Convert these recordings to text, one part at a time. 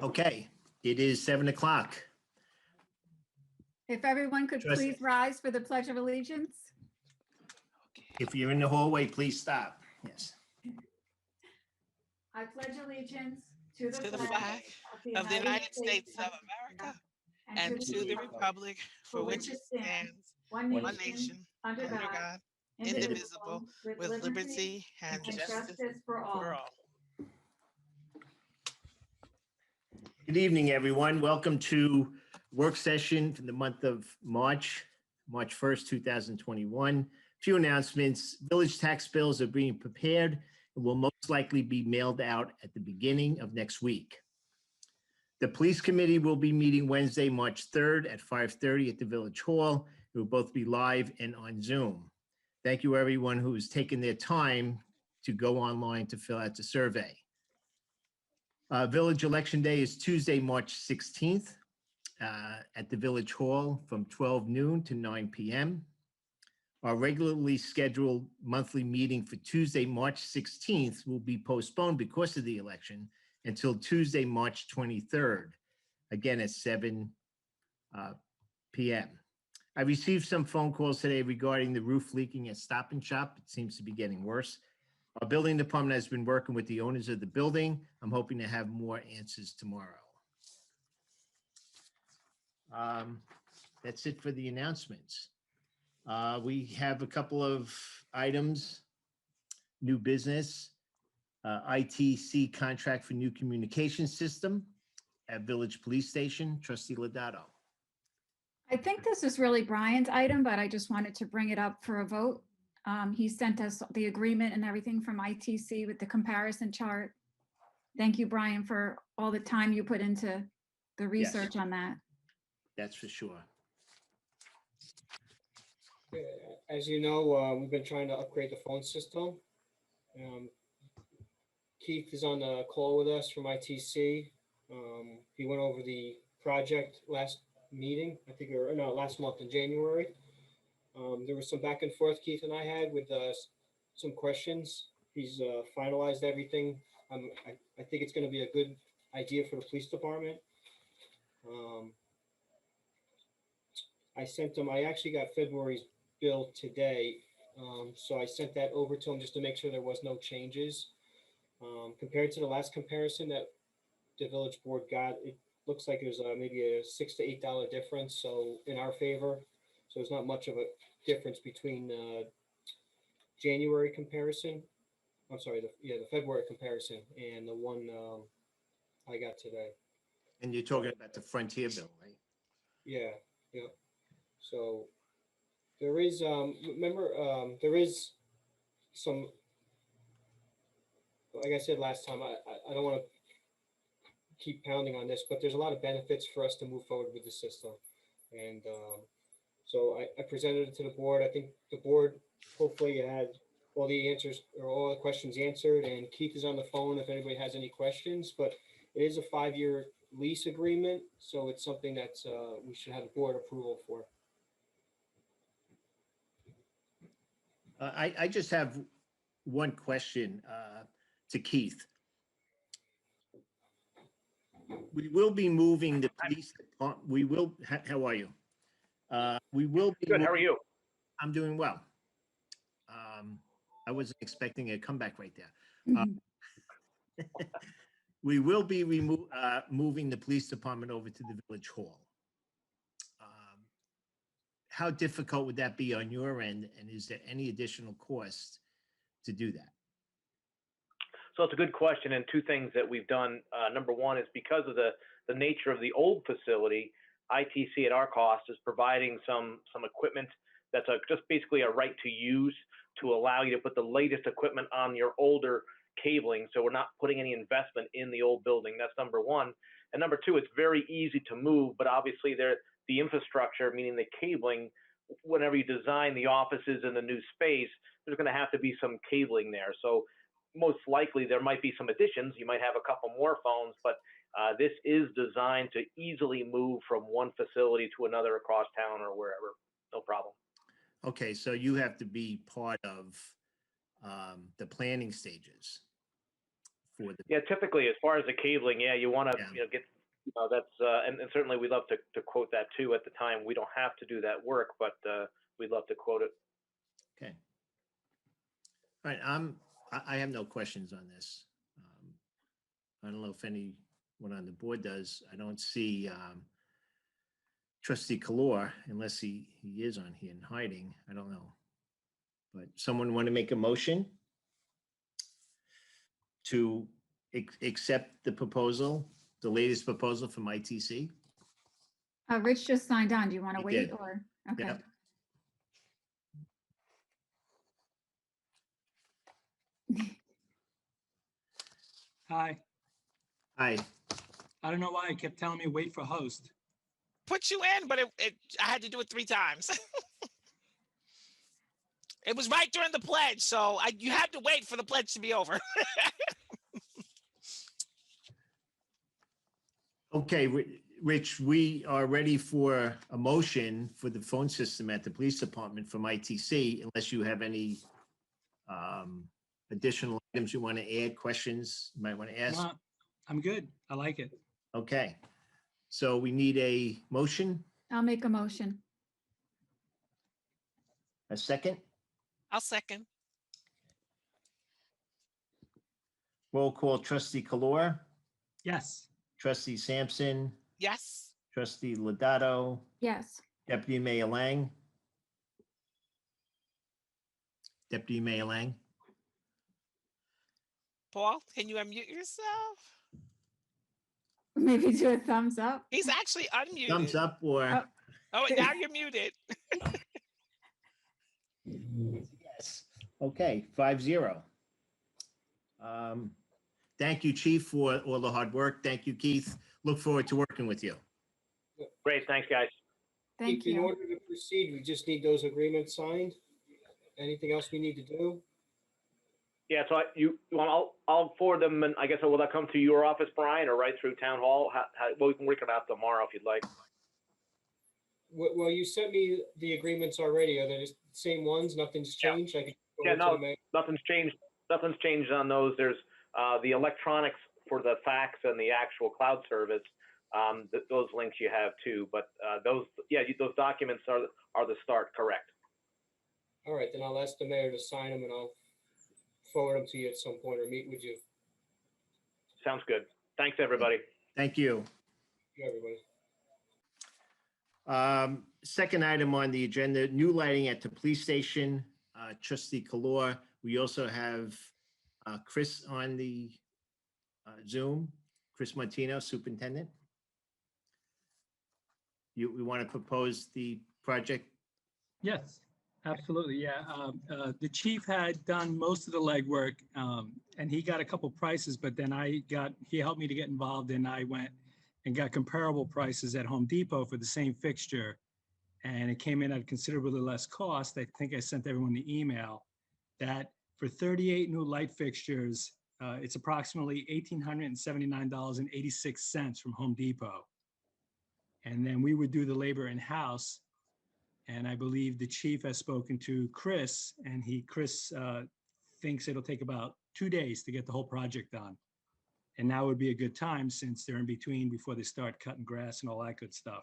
Okay, it is 7 o'clock. If everyone could Trustee- please rise for the Pledge of Allegiance. If you're in the hallway, please stop. Yes. I pledge allegiance to To the flag of the United States of America and to the republic for which it stands, one nation, under God, indivisible, with liberty and justice for all. Good evening, everyone. Welcome to work session for the month of March 1st, 2021. Few announcements. Village tax bills are being prepared and will most likely be mailed out at the beginning of next week. The police committee will be meeting Wednesday, March 3rd at 5:30 at the Village Hall. It will both be live and on Zoom. Thank you, everyone who has taken their time to go online to fill out the survey. Village Election Day is Tuesday, March 16th at the Village Hall from 12 noon to 9 p.m. Our regularly scheduled monthly meeting for Tuesday, March 16th will be postponed because of the election until Tuesday, March 23rd, again at 7 p.m. I received some phone calls today regarding the roof leaking at Stop and Shop. It seems to be getting worse. Our building department has been working with the owners of the building. I'm hoping to have more answers tomorrow. That's it for the announcements. We have a couple of items. New business, ITC contract for new communication system at Village Police Station. Trustee Lodato. I think this is really Brian's item, but I just wanted to bring it up for a vote. He sent us the agreement and everything from ITC with the comparison chart. Thank you, Brian, for all the time you put into the research on that. That's for sure. As you know, we've been trying to upgrade the phone system. Keith is on the call with us from ITC. He went over the project last meeting, I think, or no, last month in January. There was some back and forth Keith and I had with some questions. He's finalized everything. I think it's going to be a good idea for the police department. I sent him, I actually got February's bill today. So I sent that over to him just to make sure there was no changes. Compared to the last comparison that the village board got, it looks like there's maybe a $6 to $8 difference. So in our favor, so there's not much of a difference between January comparison. I'm sorry, the February comparison and the one I got today. And you're talking about the Frontier bill, right? Yeah. So there is, there is some, like I said last time, I don't want to keep pounding on this, but there's a lot of benefits for us to move forward with the system. And so I presented it to the board. I think the board hopefully had all the answers or all the questions answered, and Keith is on the phone if anybody has any questions, but it is a 5-year lease agreement. So it's something that we should have board approval for. I just have one question to Keith. We will be moving the police department. We will. How are you? We will be. Good. How are you? I'm doing well. I wasn't expecting a comeback right there. We will be moving the police department over to the Village Hall. How difficult would that be on your end, and is there any additional cost to do that? So it's a good question, and two things that we've done. Number one is because of the nature of the old facility, ITC at our cost is providing some equipment that's just basically a right to use to allow you to put the latest equipment on your older cabling. So we're not putting any investment in the old building. That's number one. And number two, it's very easy to move, but obviously the infrastructure, meaning the cabling, whenever you design the offices in the new space, there's going to have to be some cabling there. So most likely there might be some additions. You might have a couple more phones, but this is designed to easily move from one facility to another across town or wherever. No problem. Okay, so you have to be part of the planning stages for the, Yeah, typically, as far as the cabling, yeah, you want to, Yeah. get, that's, and certainly we'd love to quote that too at the time. We don't have to do that work, but we'd love to quote it. okay. All right, I have no questions on this. I don't know if anyone on the board does. I don't see trustee Kalor unless he is on here and hiding. I don't know. But someone want to make a motion to accept the proposal, the latest proposal from ITC? Rich just signed on. Do you want to He wait did. or? Okay. Yep. Hi. Hi. I don't know why it kept telling me wait for host. Put you in, but I had to do it 3 times. It was right during the pledge, so you had to wait for the pledge to be over. Okay, Rich, we are ready for a motion for the phone system at the police department from ITC, unless you have any additional items you want to add, questions you might want to ask. No, I'm good. I like it. Okay, so we need a motion, I'll make a motion. a second, I'll second. roll call, trustee Kalor, Yes. trustee Sampson, Yes. trustee Lodato, Yes. deputy mayor Lang. Deputy Mayor Lang, Paul, can you unmute yourself? Maybe do a thumbs up. He's actually unmuted. thumbs up or? Oh, now you're muted. Yes. Okay, 5-0. Thank you, Chief, for all the hard work. Thank you, Keith. Look forward to working with you. Great, thanks, guys. Thank In you. order to proceed, we just need those agreements signed. Anything else we need to do? Yeah, so I'll forward them, and I guess will that come to your office, Brian, or right through town hall? Well, we can work it out tomorrow if you'd like. Well, you sent me the agreements already. Are they the same ones? Nothing's Yeah. changed? I can go Yeah, into no, the mail. nothing's changed. Nothing's changed on those. There's the electronics for the fax and the actual cloud service. Those links you have too, but those documents are the start, correct? All right, then I'll ask the mayor to sign them and I'll forward them to you at some point or meet with you. Sounds good. Thanks, everybody. Thank you. You, everybody. Second item on the agenda, new lighting at the police station, trustee Kalor. We also have Chris on the Zoom, Chris Martino, superintendent. We want to propose the project. Yes, absolutely. Yeah. The chief had done most of the legwork and he got a couple prices, but then he helped me to get involved and I went and got comparable prices at Home Depot for the same fixture. And it came in at considerably less cost. I think I sent everyone the email that for 38 new light fixtures, it's approximately $1,879.86 from Home Depot. And then we would do the labor in-house. And I believe the chief has spoken to Chris, and Chris thinks it'll take about 2 days to get the whole project done. And now would be a good time since they're in between before they start cutting grass and all that good stuff.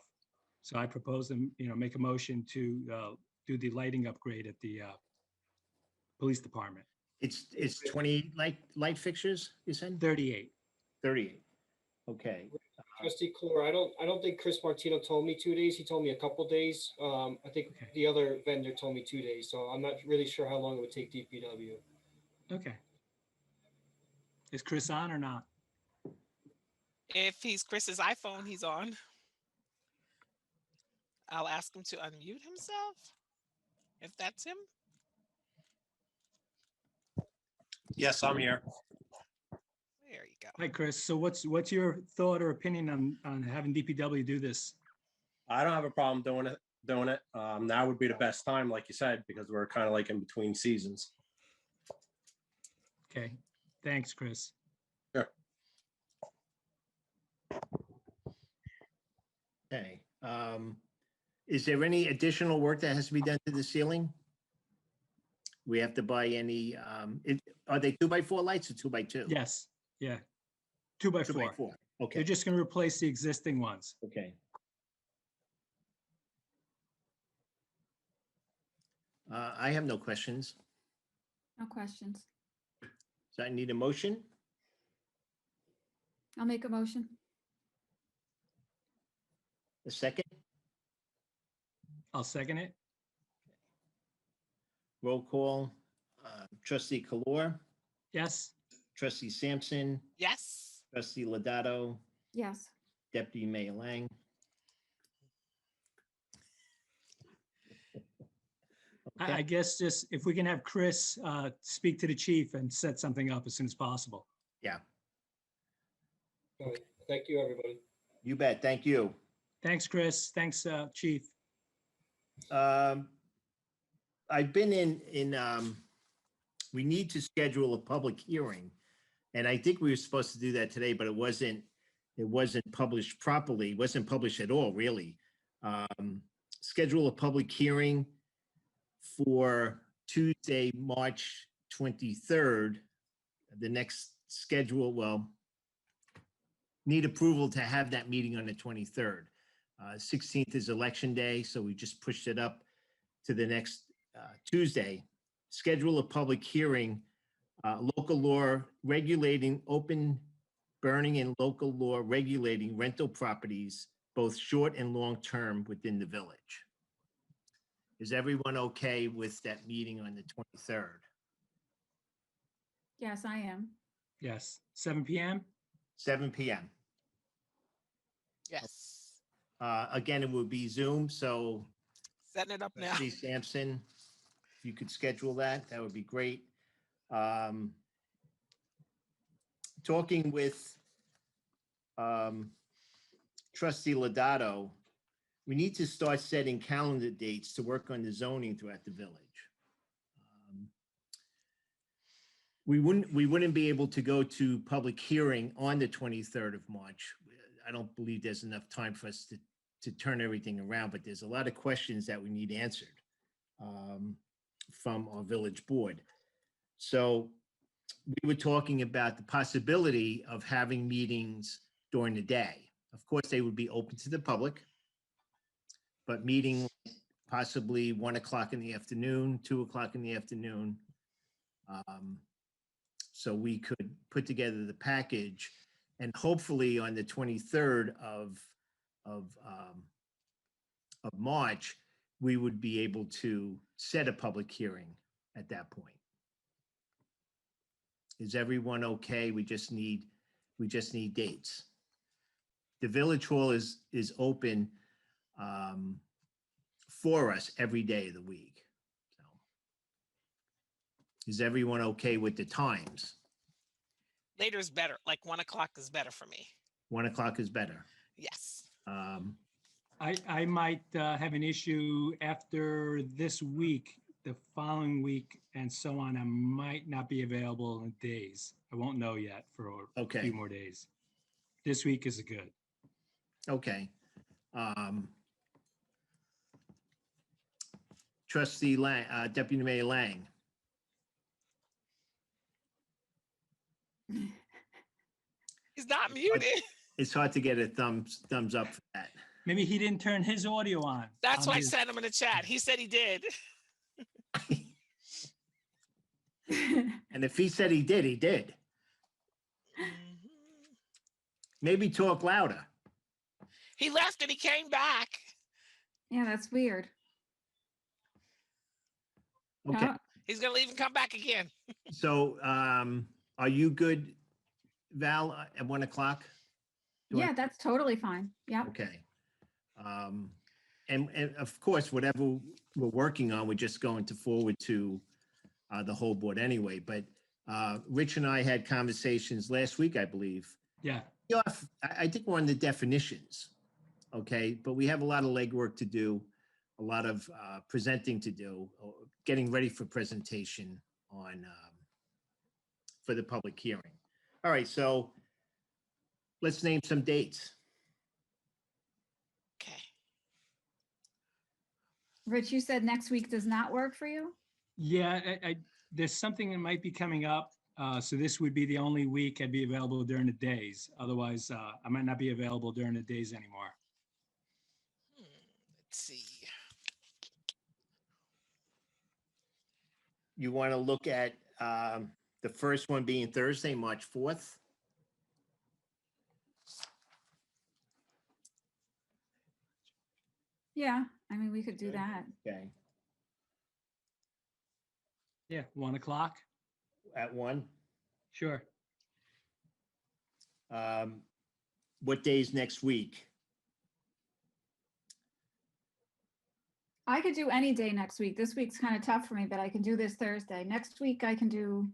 So I propose them, make a motion to do the lighting upgrade at the police department. It's 20 light fixtures, you said? 38. 38. Okay. Trustee Clore, I don't think Chris Martino told me 2 days. He told me a couple days. I think Okay. the other vendor told me 2 days, so I'm not really sure how long it would take DPW. Okay. Is Chris on or not? If he's Chris's iPhone, he's on. I'll ask him to unmute himself, if that's him. Yes, I'm here. There you go. Hi, Chris. So what's your thought or opinion on having DPW do this? I don't have a problem doing it. Now would be the best time, like you said, because we're kind of like in between seasons. Okay. Thanks, Chris. Sure. Okay. Is there any additional work that has to be done to the ceiling? We have to buy any, are they 2x4 lights or 2x2? Yes, Yeah, 2x4. 2x4. They're Okay, just going to replace the existing ones. okay. I have no questions. No questions. So I need a motion. I'll make a motion. A second. I'll second it. Roll call. Trustee Kalor, Yes. trustee Sampson, Yes. trustee Ladato, Yes. deputy mayor Lang. I Okay, guess just if we can have Chris speak to the chief and set something up as soon as possible. yeah, All right. Thank you, everybody. you bet. Thank you. Thanks, Chris. Thanks, chief. I've been we need to schedule a public hearing. And I think we were supposed to do that today, but it wasn't published properly. It wasn't published at all, really. Schedule a public hearing for Tuesday, March 23rd. The next schedule, well, need approval to have that meeting on the 23rd. 16th is election day, so we just pushed it up to the next Tuesday. Schedule a public hearing, local law regulating open burning and local law regulating rental properties, both short and long-term within the village. Is everyone okay with that meeting on the 23rd? Yes, I am. Yes, 7 p.m. 7 p.m. Yes. Again, it will be Zoom, so Setting it up now. Trustee Sampson, if you could schedule that, that would be great. Talking with Trustee Ladato, we need to start setting calendar dates to work on the zoning throughout the village. We wouldn't be able to go to public hearing on the 23rd of March. I don't believe there's enough time for us to turn everything around, but there's a lot of questions that we need answered from our village board. So we were talking about the possibility of having meetings during the day. Of course, they would be open to the public, but meeting possibly 1 o'clock in the afternoon, 2 o'clock in the afternoon. So we could put together the package, and hopefully on the 23rd of March, we would be able to set a public hearing at that point. Is everyone okay? We just need dates. The village hall is open for us every day of the week. So, is everyone okay with the times? Later is better. Like 1 o'clock is better for me. 1 o'clock is better. Yes. I might have an issue after this week, the following week, and so on. I might not be available in days. I won't know yet for a few more days. This week is good. Okay. Trustee Lang, Deputy Mayor Lang. He's not muted. It's hard to get a thumbs up for that. Maybe he didn't turn his audio on. That's why I sent him in the chat. He said he did. And if he said he did, he did. Maybe talk louder. He left and he came back. Yeah, that's weird. Okay. He's going to leave and come back again. So are you good, Val, at 1 o'clock? Yeah, that's totally fine. Yeah. Okay. And of course, whatever we're working on, we're just going to forward to the whole board anyway. But Rich and I had conversations last week, I believe. Yeah. I think we're on the definitions, okay? But we have a lot of legwork to do, a lot of presenting to do, getting ready for presentation on for the public hearing. All right, so let's name some dates. Okay. Rich, you said next week does not work for you? Yeah, there's something that might be coming up. So this would be the only week I'd be available during the days. Otherwise, I might not be available during the days anymore. Let's see. You want to look at the first one being Thursday, March 4th? Yeah, I mean, we could do that. Okay, Yeah, 1 o'clock. at 1. Sure. What days next week? I could do any day next week. This week's kind of tough for me, but I can do this Thursday. Next week, I can do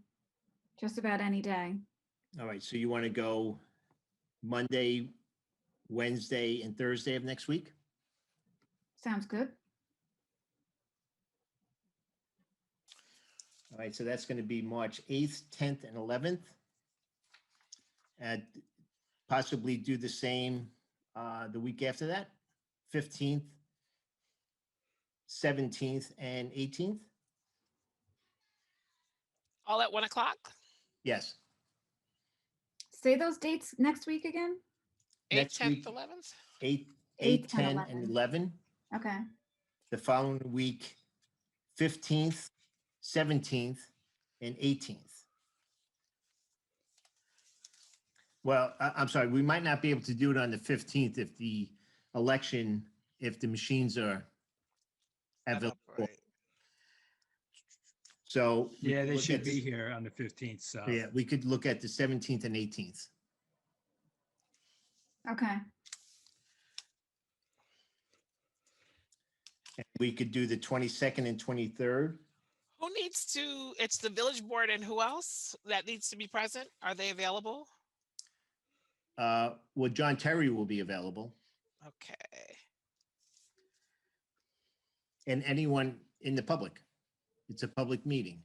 just about any day. All right, so you want to go Monday, Wednesday, and Thursday of next week? Sounds good. All right, so that's going to be March 8th, 10th, and 11th. And possibly do the same the week after that, 15th, 17th, and 18th? All at 1 o'clock? Yes. Say those dates next week again? 8th, Next 10th, week. 11th? 8, 8, 10, 10, and 11. Okay. The following week, 15th, 17th, and 18th. Well, I'm sorry, we might not be able to do it on the 15th if the election, if the machines are Set available. up, right. So. we Yeah, could they look should at be the- here on the 15th. So Yeah, we could look at the 17th and 18th. Okay. And we could do the 22nd and 23rd. Who needs to, it's the village board and who else that needs to be present? Are they available? Well, John Terry will be available, Okay. and anyone in the public. It's a public meeting.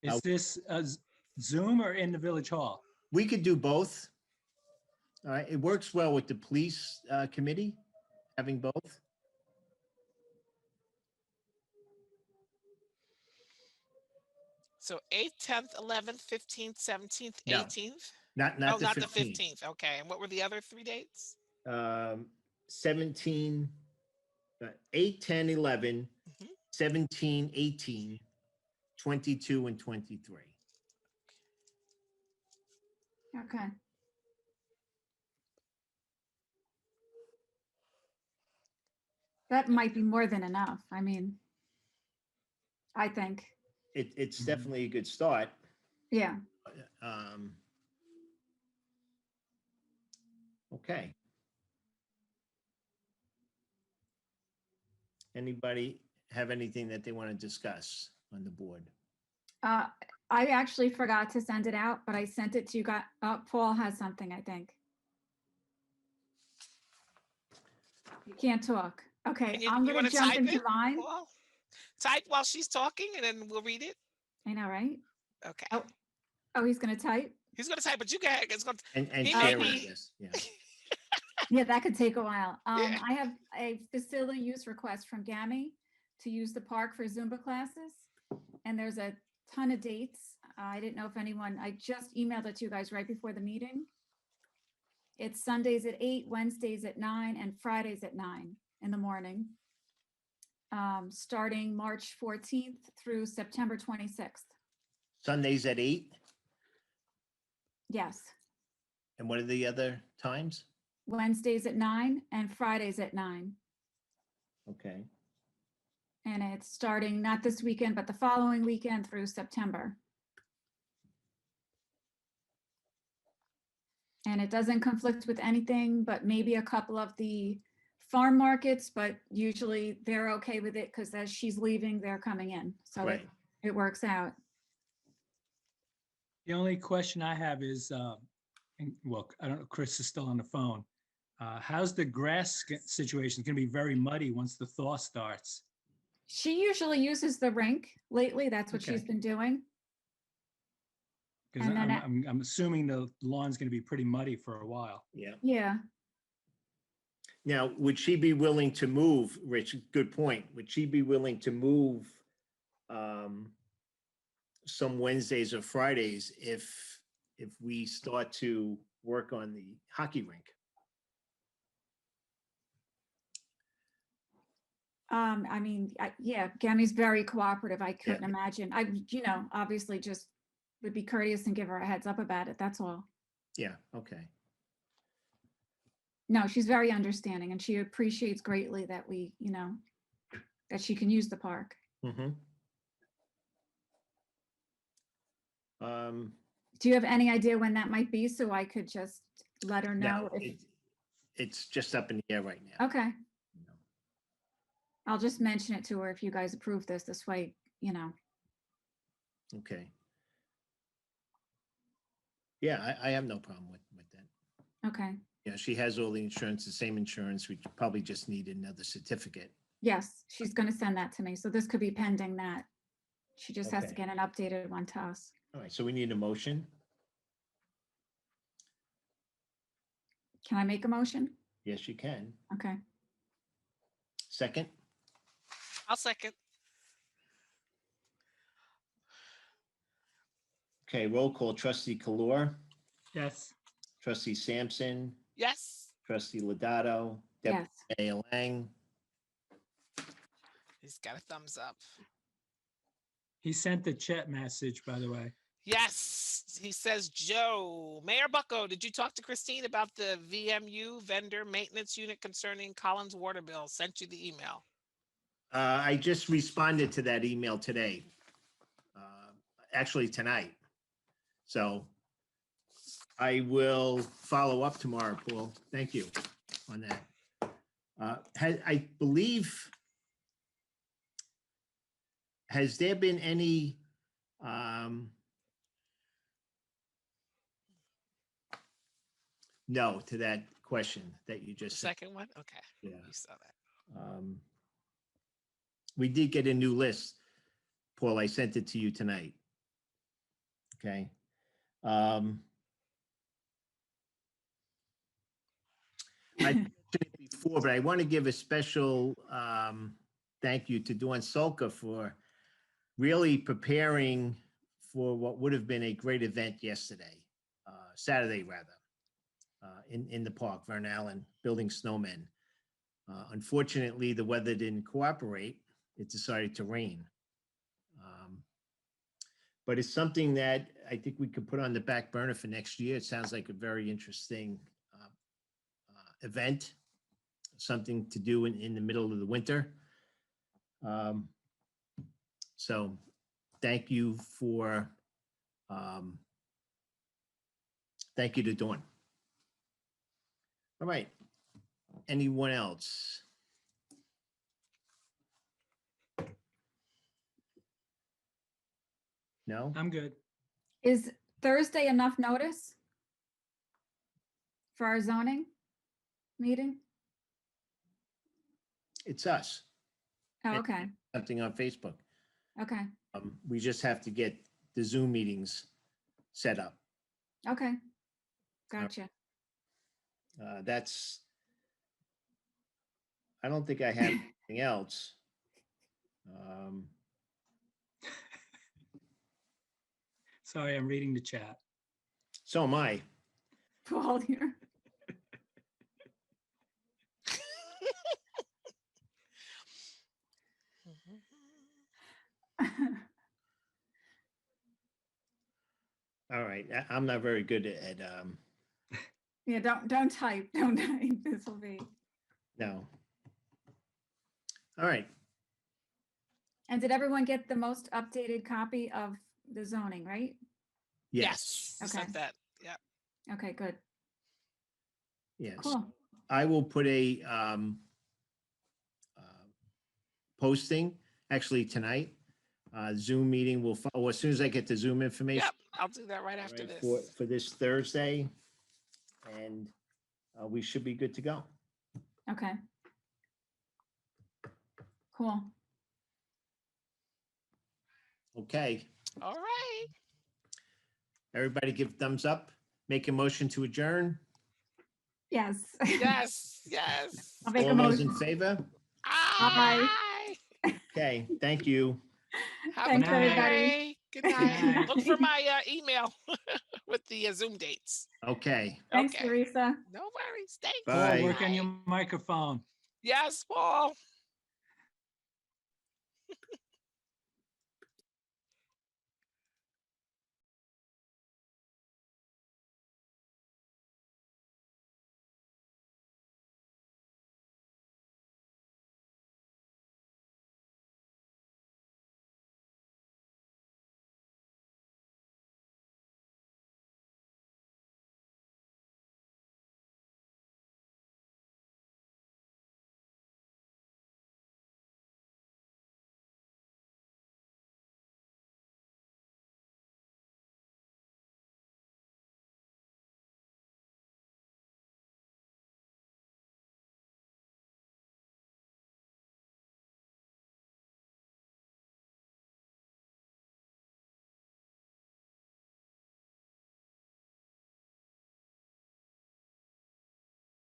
is this Zoom or in the village hall? We could do both. All right, it works well with the police committee, having both. So 8th, 10th, 11th, 15th, 17th, No, 18th? Not Oh, the not the 15th. 15th. Okay. And what were the other 3 dates? 17, 8, 10, 11, Mhm. 17, 18, 22, and 23. Okay. That might be more than enough. I mean, I think, It's Mhm. definitely a good start. yeah. Okay. Anybody have anything that they want to discuss on the board? I actually forgot to send it out, but I sent it to you guys. Paul has something, I think. You can't talk. Okay, And I'm you gonna wanna jump type into it, mine. Paul? Type while she's talking and then we'll read it. I know, right? Okay. Oh, he's gonna type? He's gonna type, but you can, it's gonna, And He share may it, be- yes, yeah. Yeah, that could take a while. Yeah. I have a facility use request from GAMI to use the park for Zumba classes. And there's a ton of dates. I didn't know if anyone, I just emailed it to you guys right before the meeting. It's Sundays at 8, Wednesdays at 9, and Fridays at 9 in the morning. Starting March 14th through September 26th. Sundays at 8, Yes, and what are the other times? Wednesdays at 9 and Fridays at 9. Okay, And it's starting not this weekend, but the following weekend through September. And it doesn't conflict with anything, but maybe a couple of the farm markets, but usually they're okay with it because as she's leaving, they're coming in. So right. it works out. The only question I have is, well, I don't know, Chris is still on the phone. How's the grass situation? It's going to be very muddy once the thaw starts. She usually uses the rink lately. That's what she's Okay. been doing. Because And then I'm assuming the lawn's going to be pretty muddy for a while. Yeah. Yeah. Now, would she be willing to move, Rich? Good point. Would she be willing to move some Wednesdays or Fridays if we start to work on the hockey rink. I mean, yeah, Gammy's very cooperative. I couldn't imagine. Obviously just would be courteous and give her a heads up about it. That's all. Yeah, okay. No, she's very understanding and she appreciates greatly that that she can use the park. Mm-hmm. Do you have any idea when that might be so I could just let her know? No, it's just up in the air right now. Okay. I'll just mention it to her if you guys approve this way, Okay. Yeah, I have no problem with that. Okay. Yeah, she has all the insurance, the same insurance. We probably just need another certificate. Yes, she's going to send that to me. So this could be pending that. She just has to Okay. get an updated one to us. All right, so we need a motion. Can I make a motion? Yes, you can. Okay. Second? I'll second. Okay, roll call. Trustee Kalor, Yes. trustee Sampson, Yes. trustee Lodato, deputy Yes. Mayor Lang. He's got a thumbs up. He sent the chat message, by the way. Yes. He says, Joe, Mayor Bucko, did you talk to Christine about the VMU vendor maintenance unit concerning Collins water bill? Sent you the email. I just responded to that email today. Actually tonight. So I will follow up tomorrow, Paul. Thank you on that. I believe, has there been any no to that question that you just said? Second one? Okay. Yeah. You saw that. We did get a new list. Paul, I sent it to you tonight. Okay. I mentioned it before, but I want to give a special thank you to Dawn Solka for really preparing for what would have been a great event yesterday, Saturday rather, in the park, Vern Allen, building snowmen. Unfortunately, the weather didn't cooperate. It decided to rain. But it's something that I think we could put on the back burner for next year. It sounds like a very interesting event, something to do in the middle of the winter. So thank you to Dawn. All right. Anyone else? No? I'm good. Is Thursday enough notice for our zoning meeting? It's us. Oh, And okay. Something on Facebook. Okay. We just have to get the Zoom meetings set up. Okay. Gotcha. I don't think I have anything else. Sorry, I'm reading the chat. So am I. Paul here. All right. I'm not very good at Yeah, don't type. Don't type. This will be. no. All right. And did everyone get the most updated copy of the zoning, right? Yes. Yes. Okay. Sent that. Yeah. Okay, good. Yes. Cool. I will put a posting actually tonight. Zoom meeting will follow as soon as I get the Zoom information. Yep. I'll do that right after Right, this. for this Thursday, and we should be good to go. Okay. Cool. Okay. All right. Everybody give thumbs up. Make a motion to adjourn. Yes. Yes. Yes. I'll make a All those in motion. favor? Aye. Okay, thank you. Have a Thanks, good everybody. day. Good night. night. Look for my email with the Zoom dates. Okay. Thanks, Okay. Teresa. No worries. Thanks. Bye. Paul, work on your microphone. Yes, Paul.